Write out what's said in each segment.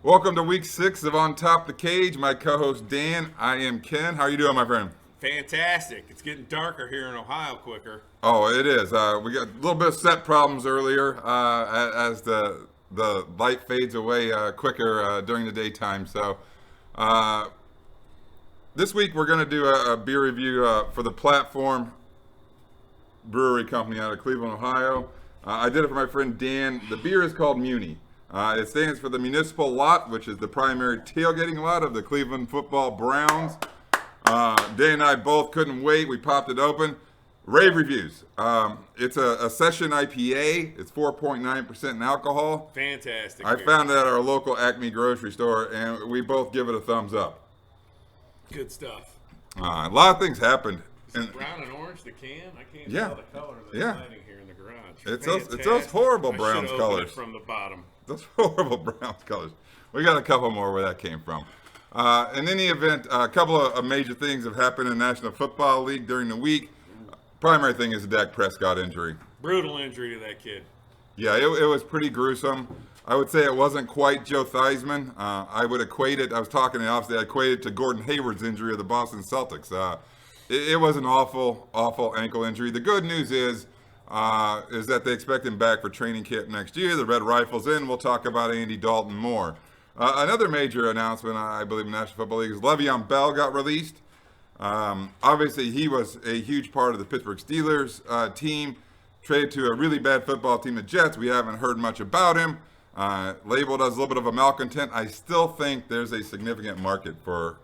Welcome to week 6 of On Top the Cage. My co-host Dan, I am Ken. How are you doing, my friend? Fantastic. It's getting darker here in Ohio quicker. Oh, it is. We got a little bit of set problems earlier as the light fades away quicker during the daytime. So this week we're going to do a beer review for the Platform Brewery Company out of Cleveland, Ohio. I did it for my friend Dan. The beer is called Muni. It stands for the Municipal Lot, which is the primary tailgating lot of the Cleveland Football Browns. Dan and I both couldn't wait. We popped it open. Rave reviews. It's a session IPA. It's 4.9% in alcohol. Fantastic. I found it at our local Acme grocery store, and we both give it a thumbs up. Good stuff. A lot of things happened. Is it brown and orange, the can? I can't Yeah. tell the color of the Yeah. lighting here in the garage. It's those horrible I Browns should open colors. it from the bottom. Those horrible Browns colors. We got a couple more where that came from. In any event, a couple of major things have happened in the National Football League during the week. Primary thing is the Dak Prescott injury. Brutal injury to that kid. Yeah, it was pretty gruesome. I would say it wasn't quite Joe Theismann. I would equate it, I was talking in the office, I equated it to Gordon Hayward's injury of the Boston Celtics. It was an awful, awful ankle injury. The good news is that they expect him back for training camp next year. The Red Rifle's in. We'll talk about Andy Dalton more. Another major announcement, I believe, in the National Football League is Le'Veon Bell got released. Obviously, he was a huge part of the Pittsburgh Steelers team, traded to a really bad football team, the Jets. We haven't heard much about him. Labeled as a little bit of a malcontent. I still think there's a significant market for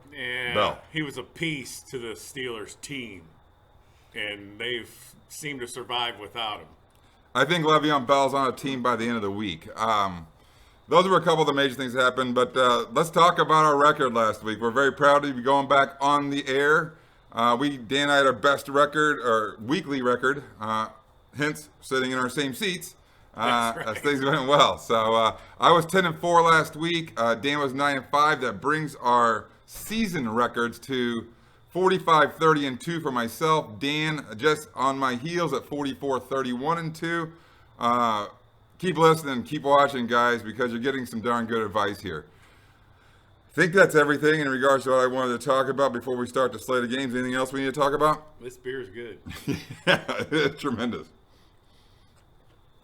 Bell. He was a piece to the Steelers team, and they've seemed to survive without him. I think Le'Veon Bell's on a team by the end of the week. Those were a couple of the major things that happened, but let's talk about our record last week. We're very proud to be going back on the air. Dan and I had our best record, or weekly record, hence sitting in our same seats as things went well. So I was 10-4 last week. Dan was 9-5. That brings our season records to 45-30-2 for myself. Dan just on my heels at 44-31-2. Keep listening, keep watching, guys, because you're getting some darn good advice here. I think that's everything in regards to what I wanted to talk about before we start the slate of games. Anything else we need to talk about? This beer's good. Yeah, it's tremendous.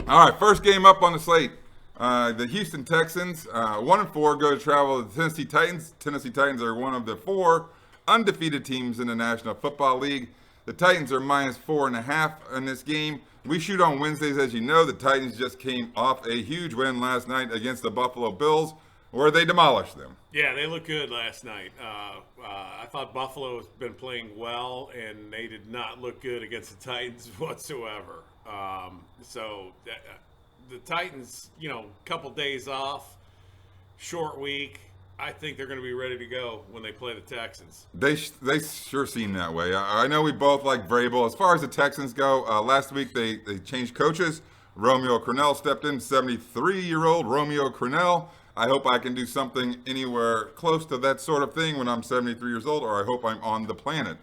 All right, first game up on the slate. The Houston Texans, 1-4, go to travel to the Tennessee Titans. Tennessee Titans are one of the 4 undefeated teams in the National Football League. The Titans are -4.5 in this game. We shoot on Wednesdays, as you know. The Titans just came off a huge win last night against the Buffalo Bills, where they demolished them. Yeah, they looked good last night. I thought Buffalo has been playing well, and they did not look good against the Titans whatsoever. The Titans, couple days off, short week. I think they're going to be ready to go when they play the Texans. They sure seem that way. I know we both like Vrabel. As far as the Texans go, last week they changed coaches. Romeo Crennel stepped in, 73-year-old Romeo Crennel. I hope I can do something anywhere close to that sort of thing when I'm 73 years old, or I hope I'm on the planet.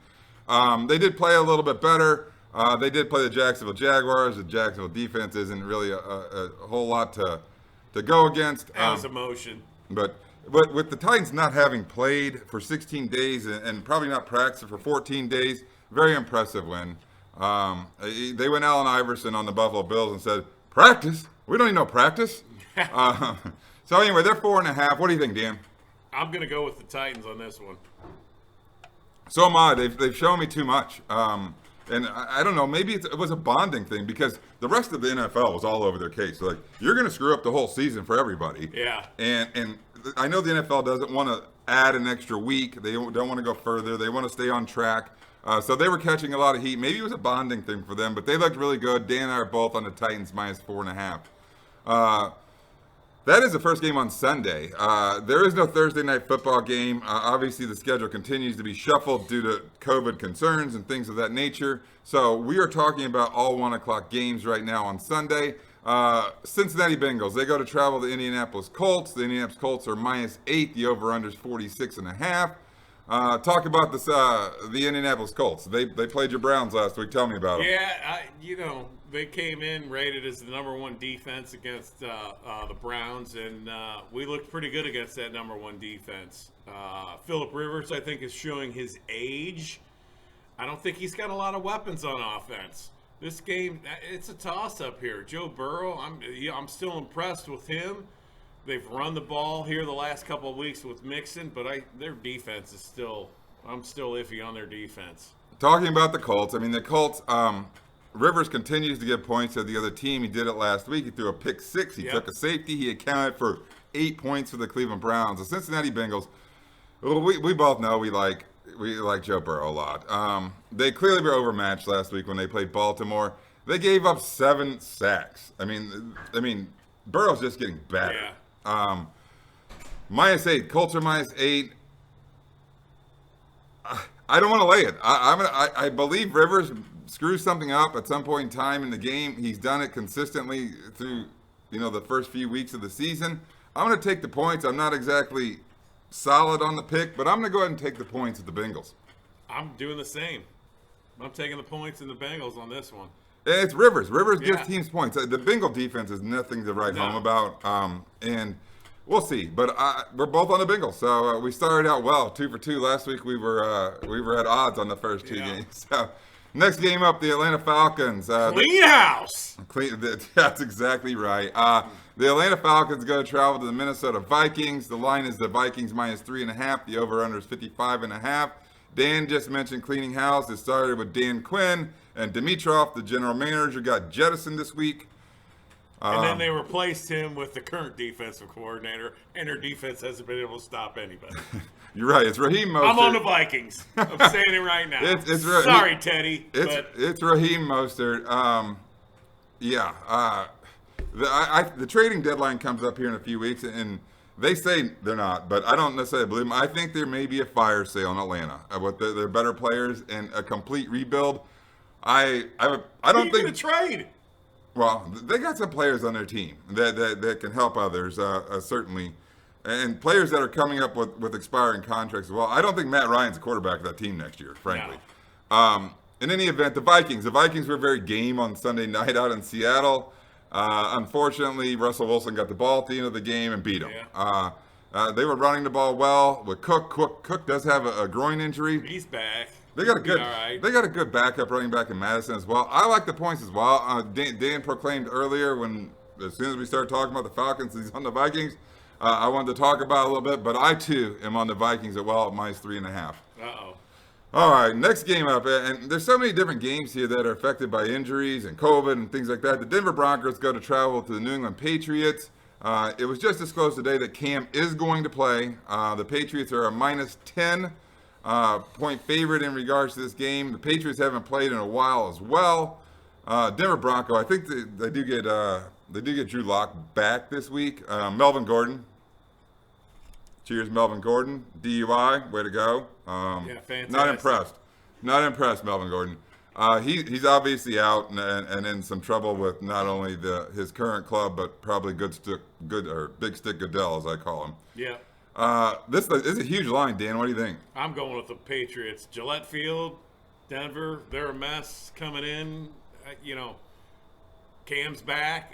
They did play a little bit better. They did play the Jacksonville Jaguars. The Jacksonville defense isn't really a whole lot to go against. That was emotion. But with the Titans not having played for 16 days and probably not practiced for 14 days, very impressive win. They went Allen Iverson on the Buffalo Bills and said, practice? We don't need no practice. So anyway, they're 4.5. What do you think, Dan? I'm going to go with the Titans on this one. So am I. They've shown me too much. And I don't know, maybe it was a bonding thing because the rest of the NFL was all over their case. Like, you're going to screw up the whole season for everybody. Yeah. And I know the NFL doesn't want to add an extra week. They don't want to go further. They want to stay on track. So they were catching a lot of heat. Maybe it was a bonding thing for them, but they looked really good. Dan and I are both on the Titans -4.5. That is the first game on Sunday. There is no Thursday night football game. Obviously, the schedule continues to be shuffled due to COVID concerns and things of that nature. So we are talking about all 1 o'clock games right now on Sunday. Cincinnati Bengals, they go to travel to Indianapolis Colts. The Indianapolis Colts are -8. The over-under is 46.5. Talk about this, the Indianapolis Colts. They played your Browns last week. Tell me about them. Yeah, they came in rated as the number one defense against the Browns, and we looked pretty good against that number one defense. Phillip Rivers, I think, is showing his age. I don't think he's got a lot of weapons on offense. This game, it's a toss-up here. Joe Burrow, I'm still impressed with him. They've run the ball here the last couple of weeks with Mixon, but their defense is I'm still iffy on their defense. Talking about the Colts, the Colts, Rivers continues to give points to the other team. He did it last week. He threw a pick six. He took a safety. He accounted for 8 points for the Cleveland Browns. The Cincinnati Bengals, well, we both know we like Joe Burrow a lot. They clearly were overmatched last week when they played Baltimore. They gave up 7 sacks. Burrow's just getting better. Yeah. -8. Colts are -8. I don't want to lay it. I believe Rivers screws something up at some point in time in the game. He's done it consistently through, the first few weeks of the season. I'm going to take the points. I'm not exactly solid on the pick, but I'm going to go ahead and take the points at the Bengals. I'm doing the same. I'm taking the points in the Bengals on this one. It's Rivers. Rivers gives teams points. The Bengal defense is nothing to write home about, and we'll see. But we're both on the Bengals, so we started out well, 2 for 2 last week. We were at odds on the first 2 games. So next game up, the Atlanta Falcons. Clean house. That's exactly right. The Atlanta Falcons go to travel to the Minnesota Vikings. The line is the Vikings -3.5. The over/under is 55.5. Dan just mentioned cleaning house. It started with Dan Quinn. And Dimitrov, the general manager, got jettisoned this week. And then they replaced him with the current defensive coordinator, and their defense hasn't been able to stop anybody. You're right. It's Raheem Mostert. I'm on the Vikings. I'm saying it right now. Sorry, Teddy. It's Raheem Mostert. The trading deadline comes up here in a few weeks, and they say they're not, but I don't necessarily believe them. I think there may be a fire sale in Atlanta with their better players and a complete rebuild. I don't think to trade. Well, they got some players on their team that can help others, certainly, and players that are coming up with expiring contracts as well. I don't think Matt Ryan's the quarterback of that team next year, frankly. No. In any event, the Vikings were very game on Sunday night out in Seattle. Unfortunately, Russell Wilson got the ball at the end of the game and beat him. Yeah. They were running the ball well with Cook. Cook does have a groin injury. He's back. They got a good backup running back in Madison as well. I like the points as well. Dan proclaimed earlier as soon as we started talking about the Falcons, he's on the Vikings. I wanted to talk about it a little bit, but I too am on the Vikings at -3.5. Uh-oh. All right, next game up, and there's so many different games here that are affected by injuries and COVID and things like that. The Denver Broncos go to travel to the New England Patriots. It was just disclosed today that Cam is going to play. The Patriots are a -10 point favorite in regards to this game. The Patriots haven't played in a while as well. Denver Bronco, I think they do get Drew Lock back this week. Melvin Gordon. Cheers, Melvin Gordon. DUI, way to go. Fantastic. Not impressed, Melvin Gordon. He's obviously out and in some trouble with not only his current club, but probably Big Stick Goodell, as I call him. Yeah. This is a huge line, Dan. What do you think? I'm going with the Patriots. Gillette Field, Denver, they're a mess coming in. Cam's back.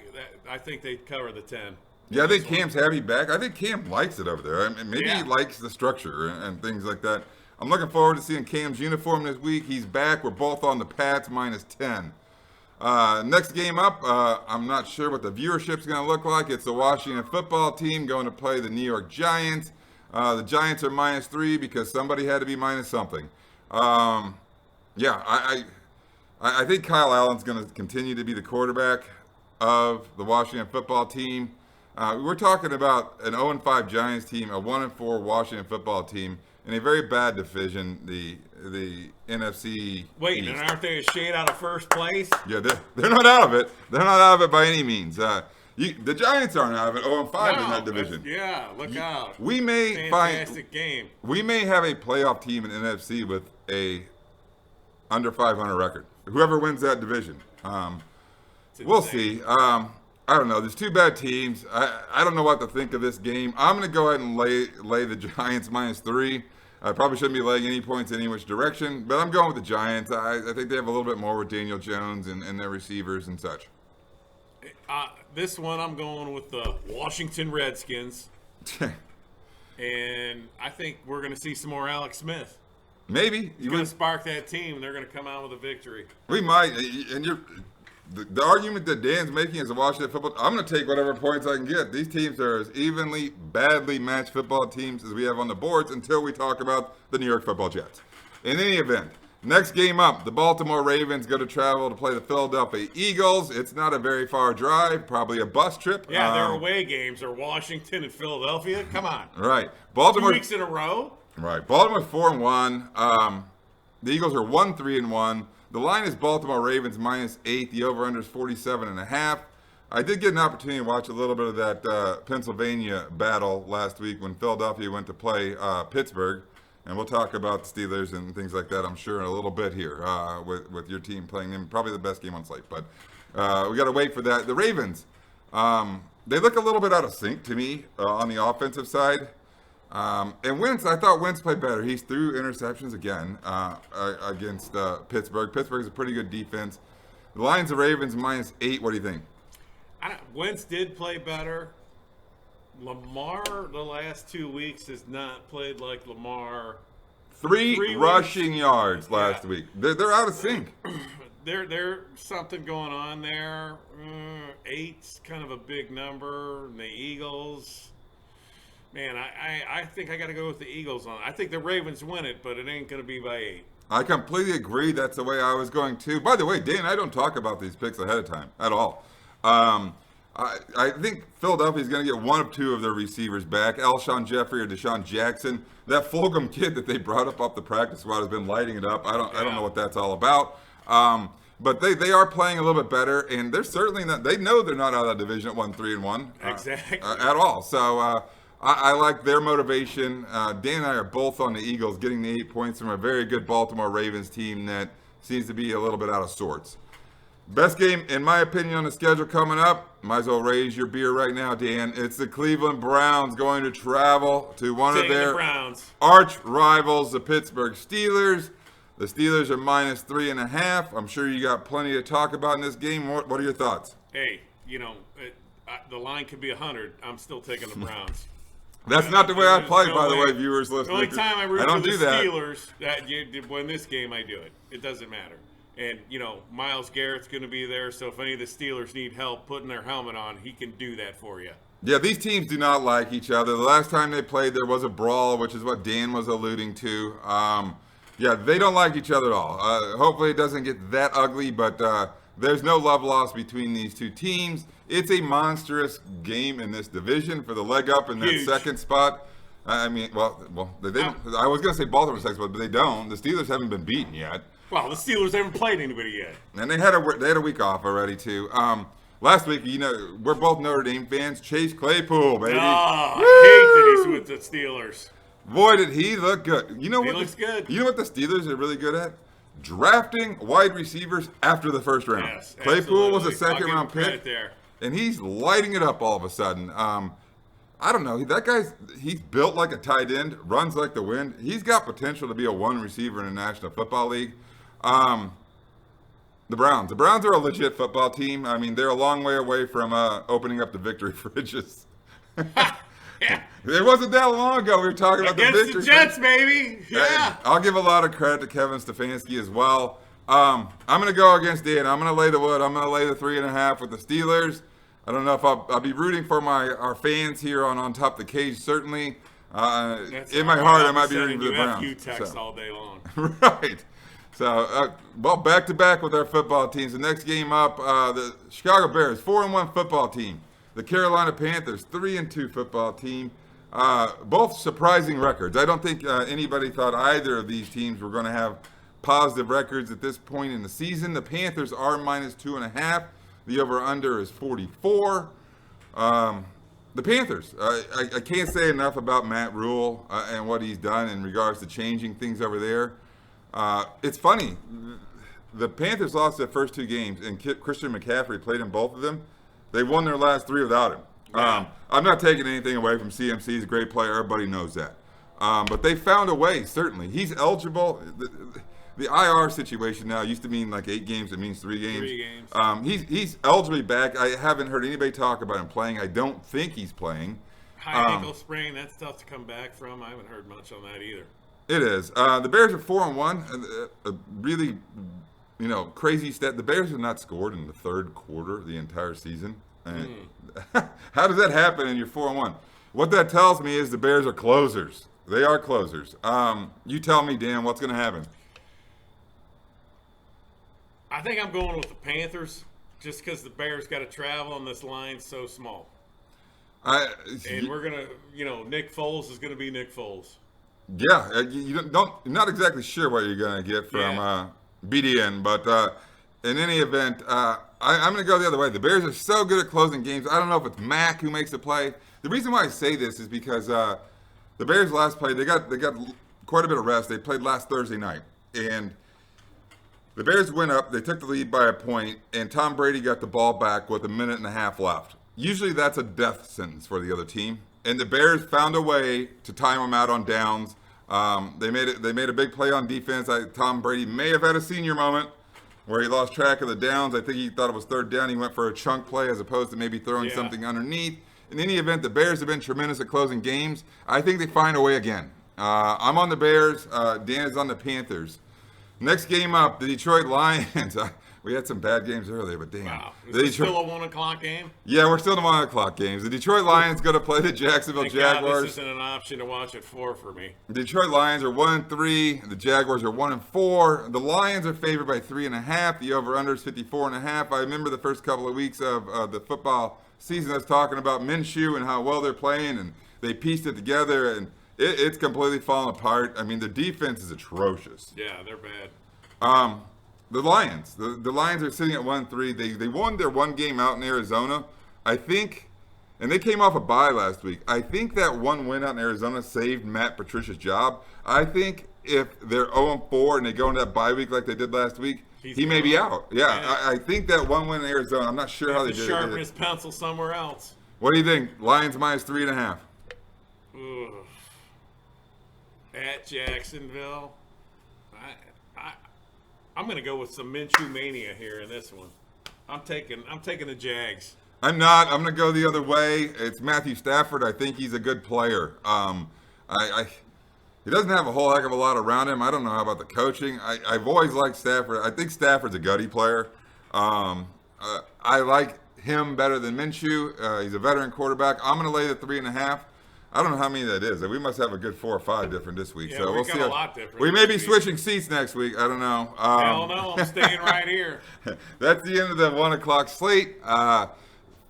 I think they cover the 10. Yeah, I think Cam's happy back. I think Cam likes it over there. Maybe he likes the structure and things like that. I'm looking forward to seeing Cam's uniform this week. He's back. We're both on the Pats -10. Next game up, I'm not sure what the viewership's going to look like. It's the Washington football team going to play the New York Giants. The Giants are -3 because somebody had to be minus something. I think Kyle Allen's going to continue to be the quarterback of the Washington football team. We're talking about an 0-5 Giants team, a 1-4 Washington football team, in a very bad division, the NFC Wait, East. And aren't they a shade out of first place? Yeah, they're not out of it. They're not out of it by any means. The Giants aren't out of it. 0-5 in that division. Yeah, look out. We may Fantastic game. We may have a playoff team in NFC with a under 500 record. Whoever wins that division. We'll see. I don't know. There's 2 bad teams. I don't know what to think of this game. I'm going to go ahead and lay the Giants -3. I probably shouldn't be laying any points any which direction, but I'm going with the Giants. I think they have a little bit more with Daniel Jones and their receivers and such. This one, I'm going with the Washington Redskins. And I think we're going to see some more Alex Smith. Maybe. He's going to spark that team, and they're going to come out with a victory. We might. And the argument that Dan's making is a Washington football. I'm going to take whatever points I can get. These teams are as evenly, badly matched football teams as we have on the boards until we talk about the New York Football Jets. In any event, next game up, the Baltimore Ravens go to travel to play the Philadelphia Eagles. It's not a very far drive, probably a bus trip. Yeah, their away games are Washington and Philadelphia. Come on. Right. Baltimore 2 weeks in a row? Right. Baltimore's 4-1. The Eagles are 1-3-1. The line is Baltimore Ravens -8. The over-under is 47.5. I did get an opportunity to watch a little bit of that Pennsylvania battle last week when Philadelphia went to play Pittsburgh. And we'll talk about the Steelers and things like that, I'm sure, in a little bit here with your team playing them. Probably the best game on slate. But we got to wait for that. The Ravens, they look a little bit out of sync to me on the offensive side. And Wentz, I thought Wentz played better. He's threw interceptions again against Pittsburgh. Pittsburgh's a pretty good defense. The Lions of Ravens -8. What do you think? Wentz did play better. Lamar, the last 2 weeks, has not played like Lamar. Three rushing yards last week. They're out of sync. There's something going on there. 8's kind of a big number. And the Eagles... Man, I think I got to go with the Eagles on it. I think the Ravens win it, but it ain't going to be by 8. I completely agree. That's the way I was going to. By the way, Dan, I don't talk about these picks ahead of time at all. I think Philadelphia is going to get one of two of their receivers back, Alshon Jeffrey or Deshaun Jackson. That Fulgham kid that they brought up off the practice squad has been lighting it up. I don't know what that's all about. But they are playing a little bit better, and they're certainly not. They know they're not out of that division at 1-3-1 exactly at all. So. I like their motivation. Dan and I are both on the Eagles, getting the 8 points from a very good Baltimore Ravens team that seems to be a little bit out of sorts. Best game, in my opinion, on the schedule coming up. Might as well raise your beer right now, Dan. It's the Cleveland Browns going to travel to one of their arch rivals, the Pittsburgh Steelers. The Steelers are -3.5. I'm sure you got plenty to talk about in this game. What are your thoughts? Hey, the line could be 100. I'm still taking the Browns. That's not the way I play, by the way, viewers, listeners. The only time I root for the Steelers, you win this game, I do it. It doesn't matter. And, Myles Garrett's going to be there, so if any of the Steelers need help putting their helmet on, he can do that for you. Yeah, these teams do not like each other. The last time they played, there was a brawl, which is what Dan was alluding to. Yeah, they don't like each other at all. Hopefully it doesn't get that ugly, but there's no love lost between these two teams. It's a monstrous game in this division for the leg up in that second spot. I mean, I was going to say Baltimore's second spot, but they don't. The Steelers haven't been beaten yet. Well, the Steelers haven't played anybody yet. And they had a week off already, too. Last week, we're both Notre Dame fans. Chase Claypool, baby. I hate that he's with the Steelers. Boy, did he look good. He looks good. You know what the Steelers are really good at? Drafting wide receivers after the first round. Yes, Claypool was a second-round pick, there. and he's lighting it up all of a sudden. I don't know. That he's built like a tight end, runs like the wind. He's got potential to be a one receiver in the National Football League. The Browns. The Browns are a legit football team. I mean, they're a long way away from opening up the victory fridges. Yeah. It wasn't that long ago we were talking about the victory. Against the Jets, baby. Yeah. I'll give a lot of credit to Kevin Stefanski as well. I'm going to go against Dan. I'm going to lay the wood. I'm going to lay the 3.5 with the Steelers. I don't know if I'll be rooting for our fans here on Top of the Cage, certainly. In my heart, I might be rooting for the Browns. You text all day long. Right. So, back-to-back with our football teams. The next game up, the Chicago Bears, 4-1 football team. The Carolina Panthers, 3-2 football team. Both surprising records. I don't think anybody thought either of these teams were going to have positive records at this point in the season. The Panthers are -2.5. The over-under is 44. The Panthers, I can't say enough about Matt Rule and what he's done in regards to changing things over there. It's funny. The Panthers lost their first 2 games, and Christian McCaffrey played in both of them. They won their last 3 without him. I'm not taking anything away from CMC. He's a great player. Everybody knows that. But they found a way, certainly. He's eligible. The IR situation now used to mean like 8 games. It means 3 games. 3 games. He's eligible back. I haven't heard anybody talk about him playing. I don't think he's playing. High ankle sprain, that's tough to come back from. I haven't heard much on that either. It is. The Bears are 4-1. A really, crazy stat. The Bears have not scored in the third quarter the entire season. And how does that happen and you're 4-1? What that tells me is the Bears are closers. They are closers. You tell me, Dan, what's going to happen? I think I'm going with the Panthers just because the Bears got to travel and this line's so small. And we're going to, Nick Foles is going to be Nick Foles. Yeah, you're not exactly sure what you're going to get from BDN, but in any event, I'm going to go the other way. The Bears are so good at closing games. I don't know if it's Mack who makes the play. The reason why I say this is because the Bears last play, they got quite a bit of rest. They played last Thursday night, and the Bears went up. They took the lead by a point, and Tom Brady got the ball back with 1.5 minutes left. Usually that's a death sentence for the other team, and the Bears found a way to time them out on downs. They made a big play on defense. Tom Brady may have had a senior moment where he lost track of the downs. I think he thought it was third down. He went for a chunk play as opposed to maybe throwing something underneath. In any event, the Bears have been tremendous at closing games. I think they find a way again. I'm on the Bears. Dan is on the Panthers. Next game up, the Detroit Lions. We had some bad games earlier, but damn. Wow. Is this still a 1 o'clock game? Yeah, we're still in the 1 o'clock games. The Detroit Lions go to play the Jacksonville Jaguars. God, this isn't an option to watch at 4 for me. The Detroit Lions are 1-3. The Jaguars are 1-4. The Lions are favored by 3.5. The over/under is 54.5. I remember the first couple of weeks of the football season, I was talking about Minshew and how well they're playing, and they pieced it together, and it's completely fallen apart. I mean, the defense is atrocious. Yeah, they're bad. The Lions. The Lions are sitting at 1-3. They won their one game out in Arizona. I think, and they came off a bye last week. I think that one win out in Arizona saved Matt Patricia's job. I think if they're 0-4 and they go into that bye week like they did last week, he may be out. Yeah, I think that one win in Arizona, I'm not sure how they did it. Sharpen his pencil somewhere else. What do you think? Lions minus 3.5. Ugh. At Jacksonville. I'm going to go with some Minshew mania here in this one. I'm taking the Jags. I'm not. I'm going to go the other way. It's Matthew Stafford. I think he's a good player. He doesn't have a whole heck of a lot around him. I don't know how about the coaching. I've always liked Stafford. I think Stafford's a gutty player. I like him better than Minshew. He's a veteran quarterback. I'm going to lay the 3.5. I don't know how many that is. We must have a good 4 or 5 different this week. Yeah, so we'll see. A lot different. We may be switching seats next week. I don't know. Hell no, I'm staying right here. That's the end of the 1 o'clock slate.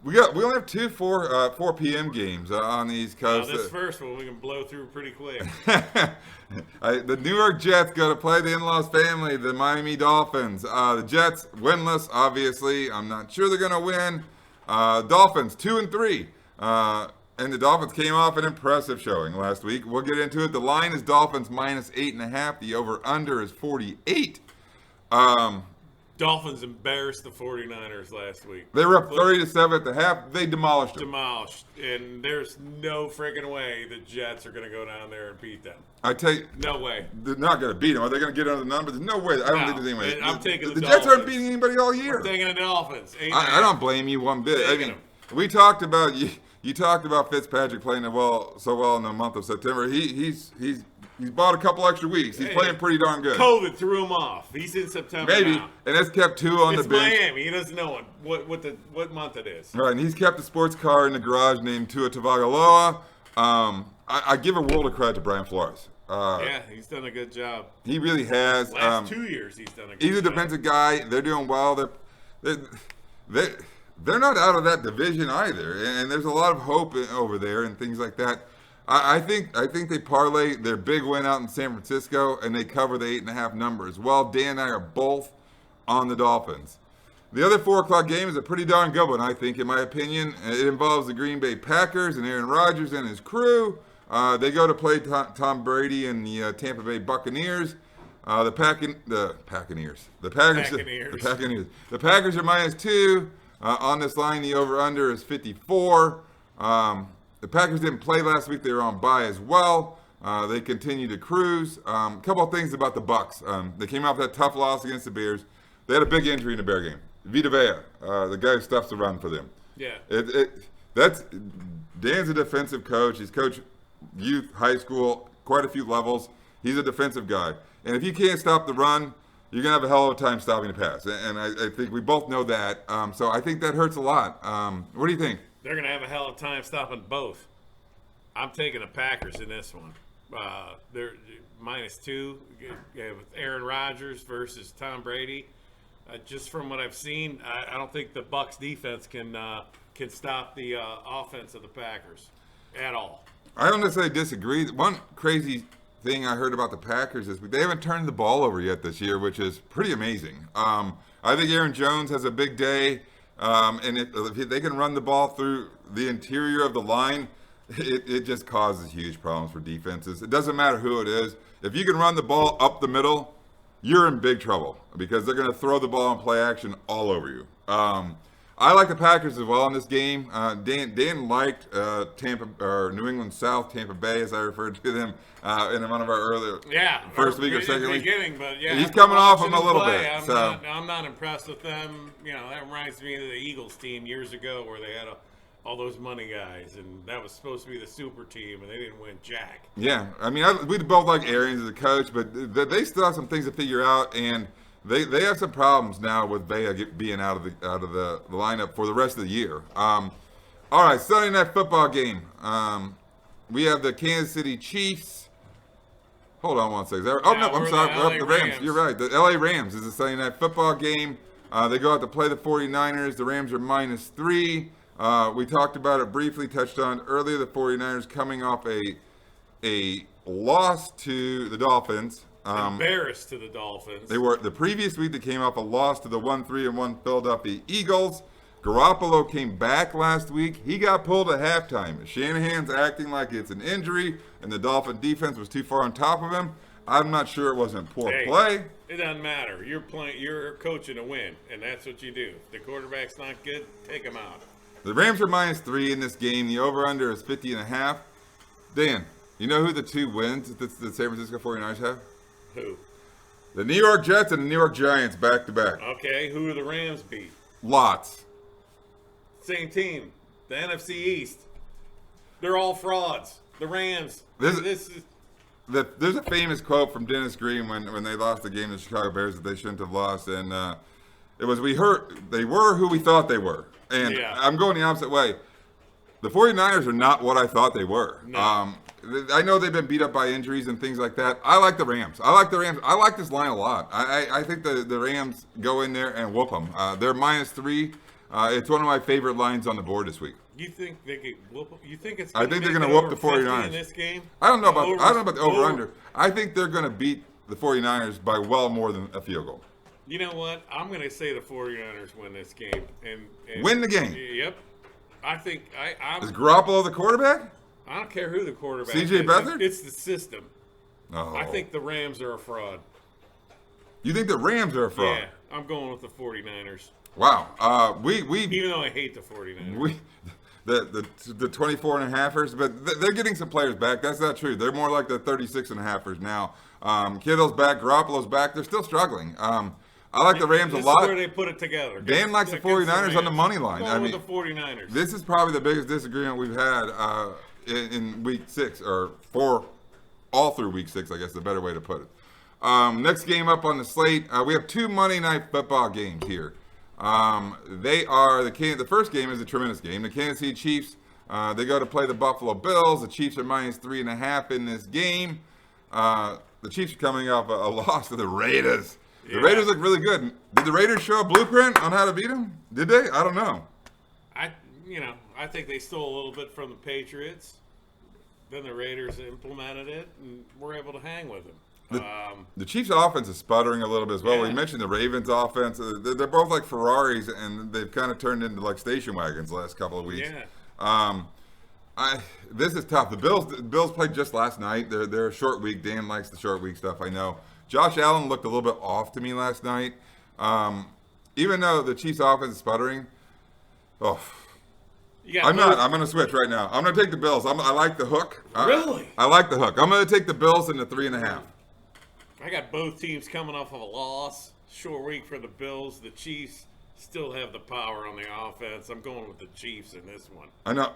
We only have 2 4 p.m. games on the East Coast. This first one we can blow through pretty quick. The New York Jets go to play the in-laws family, the Miami Dolphins. The Jets winless, obviously. I'm not sure they're going to win. Dolphins 2-3. And the Dolphins came off an impressive showing last week. We'll get into it. The line is Dolphins minus 8.5. The over/under is 48. Dolphins embarrassed the 49ers last week. They were up 30-7 at the half. They demolished them. And there's no freaking way the Jets are going to go down there and beat them. I tell you, no way. They're not going to beat them. Are they going to get under the numbers? No way. I don't think there's any way. I'm taking the Dolphins. Jets aren't beating anybody all year. I'm taking the Dolphins. I don't blame you one bit. I mean, we talked about you talked about Fitzpatrick playing so well in the month of September. He's bought a couple extra weeks. He's playing pretty darn good. COVID threw him off. He's in September Maybe, now. And that's kept 2 on the bench. It's Miami. He doesn't know what month it is. Right, and he's kept a sports car in the garage named Tua Tagovailoa. I give a world of credit to Brian Flores. Yeah, he's done a good job. He really has. Last 2 years, he's done a good job. He's a defensive guy. They're doing well. They're not out of that division either, and there's a lot of hope over there and things like that. I think they parlay their big win out in San Francisco, and they cover the 8.5 number as well. Dan and I are both on the Dolphins. The other 4 o'clock game is a pretty darn good one, I think, in my opinion. It involves the Green Bay Packers and Aaron Rodgers and his crew. They go to play Tom Brady and the Tampa Bay Buccaneers. The Packers are minus 2. On this line, the over/under is 54. The Packers didn't play last week. They were on bye as well. They continue to cruise. A couple of things about the Bucs. They came off that tough loss against the Bears. They had a big injury in the Bear game. Vita Vea, the guy who stuffs the run for them. Yeah. That's Dan's a defensive coach. He's coached youth, high school, quite a few levels. He's a defensive guy. And if you can't stop the run, you're going to have a hell of a time stopping the pass. And I think we both know that. So I think that hurts a lot. What do you think? They're going to have a hell of a time stopping both. I'm taking the Packers in this one. They're -2 with Aaron Rodgers versus Tom Brady. Just from what I've seen, I don't think the Bucs defense can stop the offense of the Packers at all. I don't necessarily disagree. One crazy thing I heard about the Packers is they haven't turned the ball over yet this year, which is pretty amazing. I think Aaron Jones has a big day, and if they can run the ball through the interior of the line, it just causes huge problems for defenses. It doesn't matter who it is. If you can run the ball up the middle, you're in big trouble because they're going to throw the ball and play action all over you. I like the Packers as well in this game. Dan liked New England South, Tampa Bay, as I referred to them in one of our earlier first week or second week. But yeah, he's coming off them a little bit. I'm not impressed with them. That reminds me of the Eagles team years ago where they had all those money guys, and that was supposed to be the super team, and they didn't win jack. Yeah, I mean, we both like Arians as a coach, but they still have some things to figure out, and they have some problems now with Vea being out of the lineup for the rest of the year. All right, Sunday Night Football game. We have the Kansas City Chiefs. Hold on one second. I'm sorry. The Rams. You're right. The LA Rams is a Sunday Night Football game. They go out to play the 49ers. The Rams are -3. We talked about it briefly, touched on earlier. The 49ers coming off a loss to the Dolphins. Embarrassed to the Dolphins. They were the previous week. They came off a loss to the 1-3-1 Philadelphia Eagles. Garoppolo came back last week. He got pulled at halftime. Shanahan's acting like it's an injury, and the Dolphin defense was too far on top of him. I'm not sure it wasn't poor play. It doesn't matter. You're coaching to win, and that's what you do. If the quarterback's not good, take him out. The Rams are -3 in this game. The over-under is 50.5. Dan, you know who the two wins that the San Francisco 49ers have? Who? The New York Jets and the New York Giants back-to-back. Okay, who do the Rams beat? Lots. Same team. The NFC East. They're all frauds. The Rams. There's a famous quote from Dennis Green when they lost the game to the Chicago Bears that they shouldn't have lost, and it was they were who we thought they were. And I'm going the opposite way. The 49ers are not what I thought they were. No. I know they've been beat up by injuries and things like that. I like the Rams. I like this line a lot. I think the Rams go in there and whoop them. They're -3. It's one of my favorite lines on the board this week. You think they could whoop them? You think it's? I think they're going to whoop the 49ers in this game. I don't know about the over/under. I think they're going to beat the 49ers by well more than a field goal. You know what? I'm going to say the 49ers win this game and win the game. Yep. I think I'm. Is Garoppolo the quarterback? I don't care who the quarterback C.J. is. Beathard? It's the system. Oh. I think the Rams are a fraud. You think the Rams are a fraud? Yeah, I'm going with the 49ers. Wow. Even though I hate the 49ers. The 24.5ers, but they're getting some players back. That's not true. They're more like the 36.5ers now. Kittle's back. Garoppolo's back. They're still struggling. I like the Rams a lot. This is where they put it together. Dan likes the 49ers on the money line. I'm going with the 49ers. This is probably the biggest disagreement we've had in week 6 or all through week 6, I guess is a better way to put it. Next game up on the slate, we have 2 Monday Night Football games here. They are the first game is a tremendous game. The Kansas City Chiefs, they go to play the Buffalo Bills. The Chiefs are -3.5 in this game. The Chiefs are coming off a loss to the Raiders. The Raiders look really good. Did the Raiders show a blueprint on how to beat them? Did they? I don't know. I think they stole a little bit from the Patriots. Then the Raiders implemented it, and were able to hang with them. The Chiefs' offense is sputtering a little bit as well. Yeah. We mentioned the Ravens' offense. They're both like Ferraris, and they've kind of turned into like station wagons the last couple of weeks. Yeah. This is tough. The Bills played just last night. They're a short week. Dan likes the short week stuff, I know. Josh Allen looked a little bit off to me last night. Even though the Chiefs' offense is sputtering, You got I'm not. both- I'm going to switch right now. I'm going to take the Bills. I like the hook. Really? I like the hook. I'm going to take the Bills in the 3.5. I got both teams coming off of a loss. Short week for the Bills. The Chiefs still have the power on the offense. I'm going with the Chiefs in this one. I know.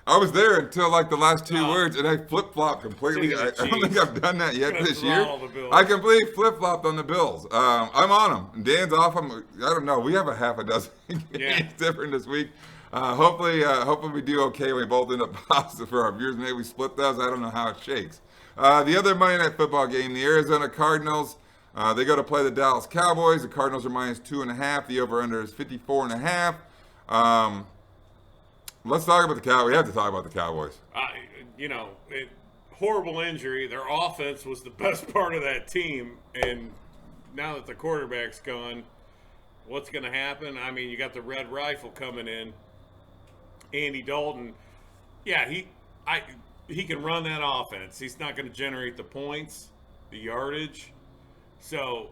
I was there until like the last two No. words, and I flip-flopped completely. Taking I the don't think Chiefs. I've done that yet Gonna this year. throttle the Bills. I completely flip-flopped on the Bills. I'm on them. Dan's off. I don't know. We have a half a dozen games different this week. Hopefully we do okay. We both end up positive for our viewers. Maybe we split those. I don't know how it shakes. The other Monday Night Football game, the Arizona Cardinals. They go to play the Dallas Cowboys. The Cardinals are -2.5. The over/under is 54.5. Let's talk about the Cowboys. We have to talk about the Cowboys. Horrible injury. Their offense was the best part of that team, and now that the quarterback's gone, what's going to happen? I mean, you got the Red Rifle coming in, Andy Dalton. Yeah, he can run that offense. He's not going to generate the points, the yardage. So,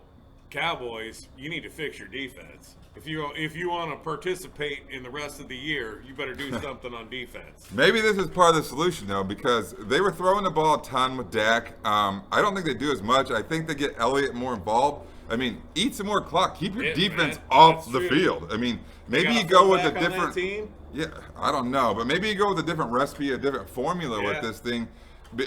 Cowboys, you need to fix your defense. If you want to participate in the rest of the year, you better do something on defense. Maybe this is part of the solution, though, because they were throwing the ball a ton with Dak. I don't think they do as much. I think they get Elliott more involved. I mean, eat some more clock. Keep your defense off the field. I mean, maybe you go with a different team. Yeah, I don't know, but maybe you go with a different recipe, a different formula with this thing,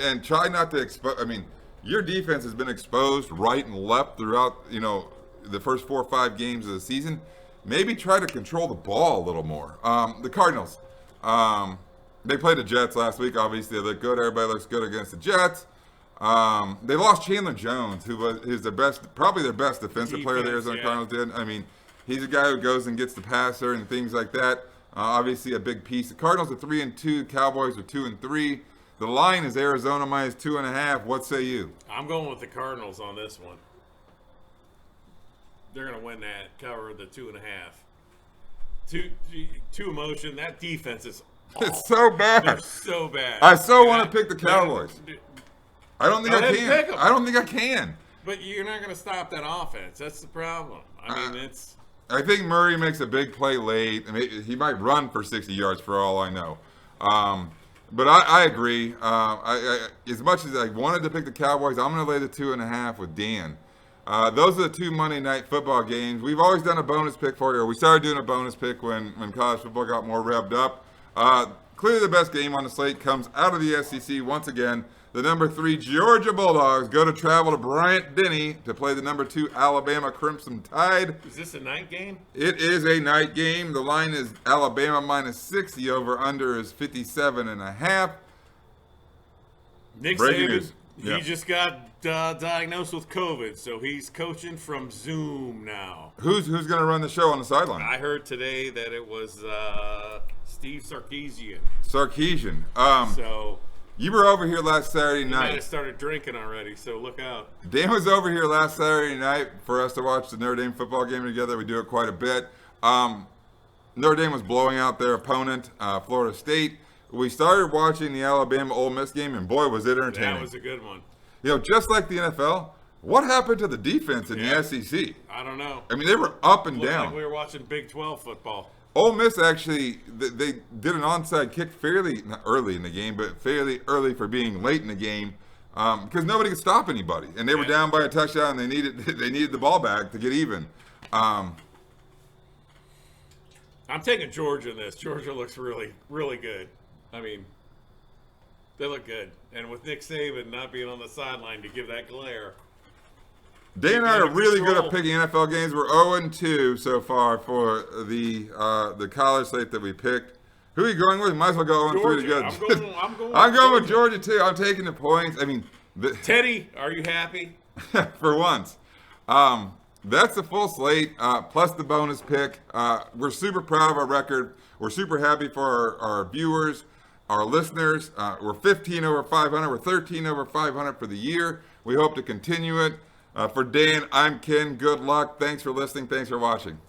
and try not to expose. I mean, your defense has been exposed right and left throughout, the first 4 or 5 games of the season. Maybe try to control the ball a little more. The Cardinals, they played the Jets last week. Obviously, they look good. Everybody looks good against the Jets. They lost Chandler Jones, who's probably their best defensive player the Arizona Cardinals did. I mean, he's a guy who goes and gets the passer and things like that. Obviously, a big piece. The Cardinals are 3-2. The Cowboys are 2-3. The line is Arizona -2.5. What say you? I'm going with the Cardinals on this one. They're going to win that, cover the 2.5. Too emotion. That defense is awful. It's so bad. They're so bad. I so want to pick the Cowboys. I don't think I can. Pick 'em. I don't think I can. But you're not going to stop that offense. That's the problem. I mean, I think Murray makes a big play late. I mean, he might run for 60 yards for all I know. But I agree. As much as I wanted to pick the Cowboys, I'm going to lay the 2.5 with Dan. Those are the 2 Monday Night Football games. We've always done a bonus pick for you. We started doing a bonus pick when college football got more revved up. Clearly the best game on the slate comes out of the SEC once again. The number 3 Georgia Bulldogs go to travel to Bryant-Denny to play the number 2 Alabama Crimson Tide. Is this a night game? It is a night game. The line is Alabama -6. The over/under is 57.5. Nick Breaking Saban, news. he just got diagnosed with COVID, so he's coaching from Zoom now. Who's going to run the show on the sideline? I heard today that it was Steve Sarkisian. Sarkisian. So You were over here last Saturday he might have night. started drinking already, so look out. Dan was over here last Saturday night for us to watch the Notre Dame football game together. We do it quite a bit. Notre Dame was blowing out their opponent, Florida State. We started watching the Alabama-Ole Miss game, and boy, was it entertaining. That was a good one. Just like the NFL, what happened to the defense in the SEC? I don't know. I mean, they were up and Looked down. like we were watching Big 12 football. Ole Miss actually, they did an onside kick fairly not early in the game, but fairly early for being late in the game, because nobody could stop anybody, and they were down by a touchdown. And they needed the ball back to get even. I'm taking Georgia in this. Georgia looks really, really good. I mean, they look good, and with Nick Saban not being on the sideline to give that glare. Dan and I are really good at picking NFL games. We're 0-2 so far for the college slate that we picked. Who are you going with? Might as well go 0-3 to good. I'm going with Georgia too. I'm taking the points. I mean, Teddy, are you happy? for once. That's the full slate plus the bonus pick. We're super proud of our record. We're super happy for our viewers, our listeners. We're 15 over 500. We're 13 over 500 for the year. We hope to continue it. For Dan, I'm Ken. Good luck. Thanks for listening. Thanks for watching.